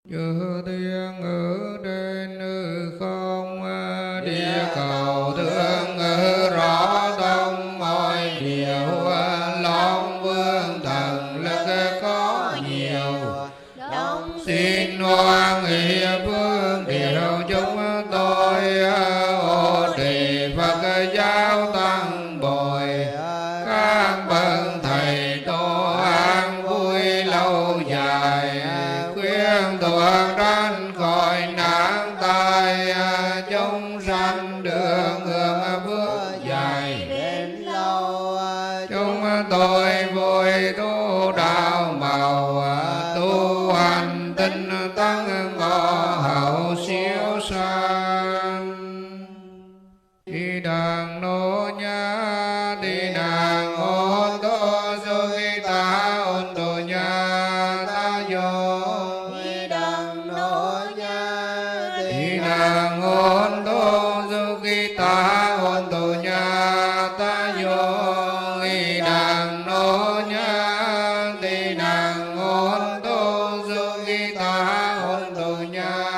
Chư thiên ở trên hư không, địa cầu thương rõ thông mọi điều, Long Vương thần lực có nhiều. Xin hoan hỷ phương điều chúng tôi, hộ trì Phật giáo tăng bồi, các bậc thầy tổ an vui lâu dài, khuyên thuộc tránh khỏi nạn tai, chúng sanh được hưởng phước dài đến lâu. Chúng tôi vui tu đạo màu, tu hành tinh tấn ngõ hậu siêu sanh. Đi đàn nô nhá, đi đàn ôn tô du ghi ta ôn tô nhá ta vô. Đi đàn nô nhá, Đi đàn ôn tô du ghi ta ôn tô nhá ta vô. Đi đàn nô nhá, đi đàn ôn tô du ghi ta ôn tô nhá